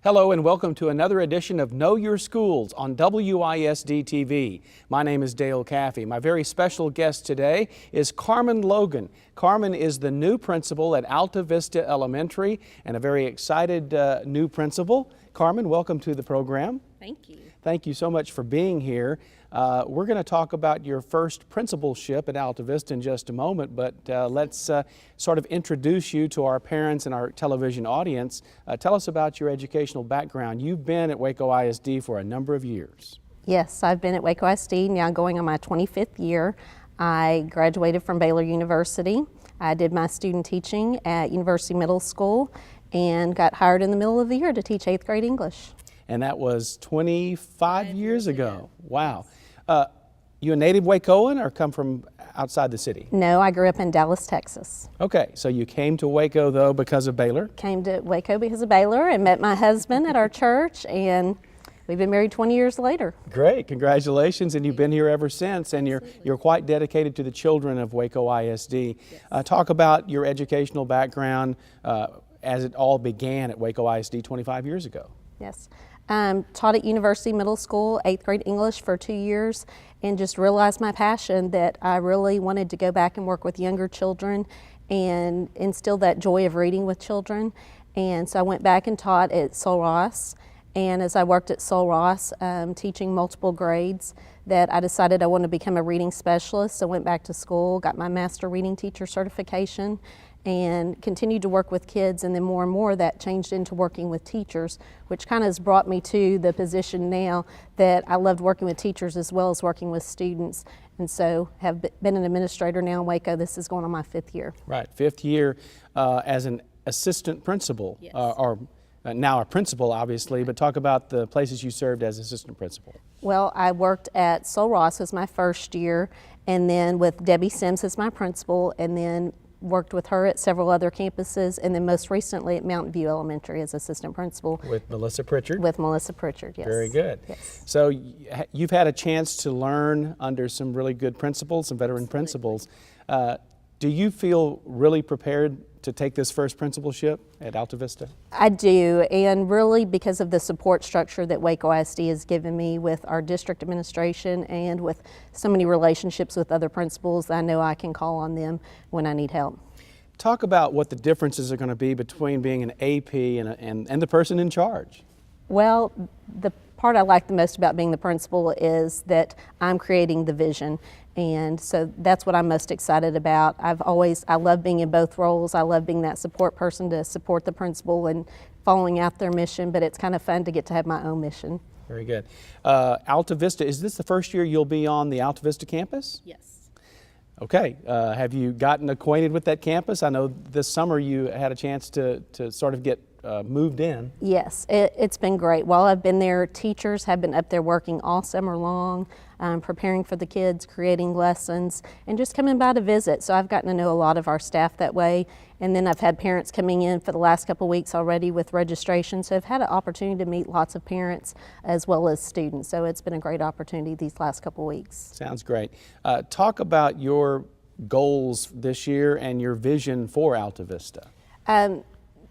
Hello and welcome to another edition of Know Your Schools on WISD TV. My name is Dale Caffey. My very special guest today is Karmen Logan. Karmen is the new principal at Alta Vista Elementary and a very excited new principal. Karmen, welcome to the program. Thank you. Thank you so much for being here. We're going to talk about your first principalship at Alta Vista in just a moment, but let's sort of introduce you to our parents and our television audience. Tell us about your educational background. You've been at Waco ISD for a number of years. Yes, I've been at Waco ISD now going on my 25th year. I graduated from Baylor University. I did my student teaching at University Middle School and got hired in the middle of the year to teach 8th grade English. And that was 25 years ago. Wow. You a native Wacoan or come from outside the city? No, I grew up in Dallas, Texas. Okay, so you came to Waco though because of Baylor? Came to Waco because of Baylor and met my husband at our church, and we've been married 20 years later. Great, congratulations, and you've been here ever since, and you're quite dedicated to the children of Waco ISD. Yes. Talk about your educational background as it all began at Waco ISD 25 years ago. Yes. Taught at University Middle School, 8th grade English for 2 years, and just realized my passion that I really wanted to go back and work with younger children and instill that joy of reading with children. And so I went back and taught at Sul Ross, and as I worked at Sul Ross teaching multiple grades, that I decided I wanted to become a reading specialist. So I went back to school, got my master reading teacher certification, and continued to work with kids, and then more and more that changed into working with teachers, which kind of has brought me to the position now that I loved working with teachers as well as working with students, and so have been an administrator now in Waco. This is going on my 5th year. Right, 5th year as an assistant principal. Yes. Now a principal obviously, but talk about the places you served as assistant principal. Well, I worked at Sul Ross as my first year, and then with Debbie Sims as my principal, and then worked with her at several other campuses, and then most recently at Mountain View Elementary as assistant principal. With Melissa Pritchard? With Melissa Pritchard, yes. Very good. Yes. So you've had a chance to learn under some really good principals, some veteran principals. Do you feel really prepared to take this first principalship at Alta Vista? I do, and really because of the support structure that Waco ISD has given me with our district administration and with so many relationships with other principals, I know I can call on them when I need help. Talk about what the differences are going to be between being an AP and the person in charge. Well, the part I like the most about being the principal is that I'm creating the vision, and so that's what I'm most excited about. I love being in both roles. I love being that support person to support the principal and following out their mission, but it's kind of fun to get to have my own mission. Very good. Alta Vista, is this the first year you'll be on the Alta Vista campus? Yes. Okay, have you gotten acquainted with that campus? I know this summer you had a chance to sort of get moved in. Yes, it's been great. While I've been there, teachers have been up there working all summer long, preparing for the kids, creating lessons, and just coming by to visit. So I've gotten to know a lot of our staff that way. And then I've had parents coming in for the last couple of weeks already with registration. So I've had an opportunity to meet lots of parents as well as students. So it's been a great opportunity these last couple of weeks. Sounds great. Talk about your goals this year and your vision for Alta Vista.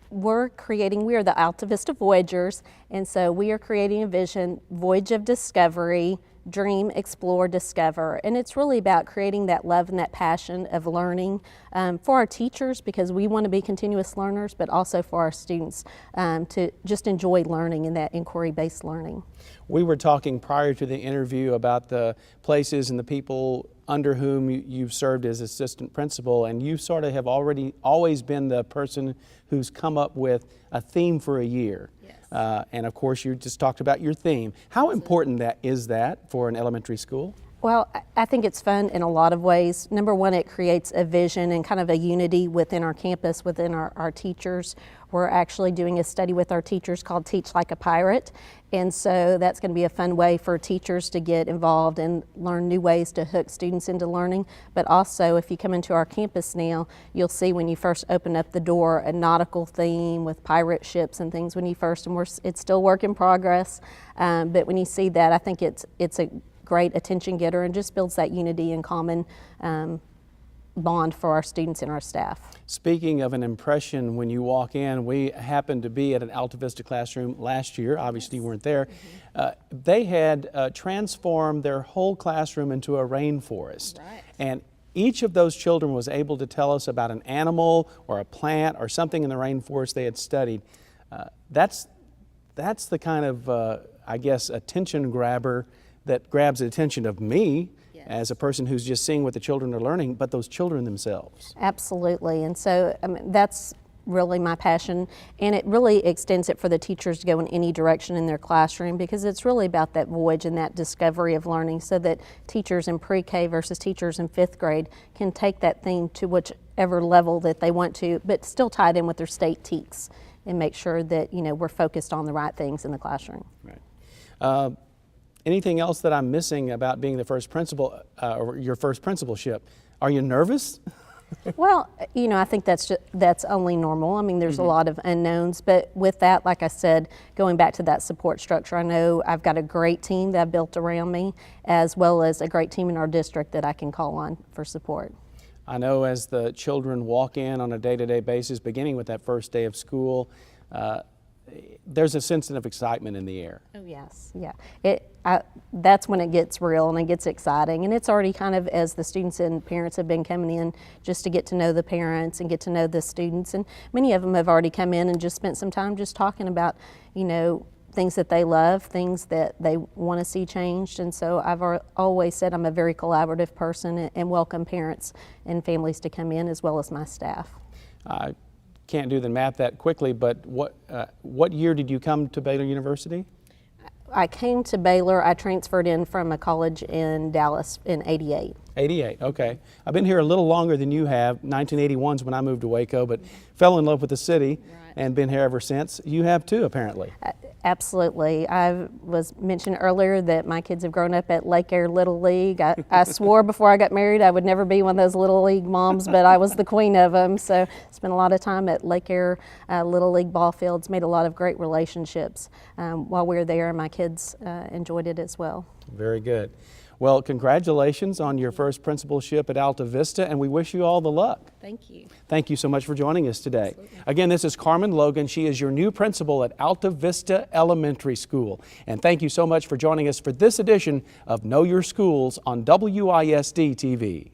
We are the Alta Vista Voyagers, and so we are creating a vision, voyage of discovery, dream, explore, discover. And it's really about creating that love and that passion of learning for our teachers, because we want to be continuous learners, but also for our students to just enjoy learning and that inquiry-based learning. We were talking prior to the interview about the places and the people under whom you've served as assistant principal, and you sort of have always been the person who's come up with a theme for a year. Yes. And of course you just talked about your theme. How important is that for an elementary school? Well, I think it's fun in a lot of ways. Number one, it creates a vision and kind of a unity within our campus, within our teachers. We're actually doing a study with our teachers called Teach Like a Pirate. And so that's going to be a fun way for teachers to get involved and learn new ways to hook students into learning. But also, if you come into our campus now, you'll see when you first open up the door a nautical theme with pirate ships and things when you first, and it's still work in progress. But when you see that, I think it's a great attention getter and just builds that unity and common bond for our students and our staff. Speaking of an impression when you walk in, we happened to be at an Alta Vista classroom last year. Obviously, you weren't there. They had transformed their whole classroom into a rainforest. Right. And each of those children was able to tell us about an animal or a plant or something in the rainforest they had studied. That's the kind of, I guess, attention grabber that grabs the attention of me as a person who's just seeing what the children are learning, but those children themselves. Absolutely, and so that's really my passion, and it really extends it for the teachers to go in any direction in their classroom, because it's really about that voyage and that discovery of learning, so that teachers in pre-K versus teachers in 5th grade can take that thing to whichever level that they want to, but still tie it in with their state TEKS and make sure that we're focused on the right things in the classroom. Right. Anything else that I'm missing about being the first principal, or your first principalship? Are you nervous? Well, I think that's only normal. I mean, there's a lot of unknowns, but with that, like I said, going back to that support structure, I know I've got a great team that I've built around me, as well as a great team in our district that I can call on for support. I know as the children walk in on a day-to-day basis, beginning with that first day of school, there's a sense of excitement in the air. Oh yes, yeah. That's when it gets real and it gets exciting, and it's already kind of, as the students and parents have been coming in just to get to know the parents and get to know the students, and many of them have already come in and just spent some time just talking about, things that they love, things that they want to see changed. And so I've always said I'm a very collaborative person and welcome parents and families to come in, as well as my staff. Can't do the math that quickly, but what year did you come to Baylor University? I came to Baylor, I transferred in from a college in Dallas in '88. 88, okay. I've been here a little longer than you have. 1981 is when I moved to Waco, but fell in love with the city and been here ever since. You have too, apparently. Absolutely. I was mentioned earlier that my kids have grown up at Lake Eyre Little League. I swore before I got married I would never be one of those Little League moms, but I was the queen of them. So spent a lot of time at Lake Eyre Little League ball fields, made a lot of great relationships while we were there, and my kids enjoyed it as well. Very good. Well, congratulations on your first principalship at Alta Vista, and we wish you all the luck. Thank you. Thank you so much for joining us today. Absolutely. Again, this is Karmen Logan. She is your new principal at Alta Vista Elementary School. And thank you so much for joining us for this edition of Know Your Schools on WISD TV.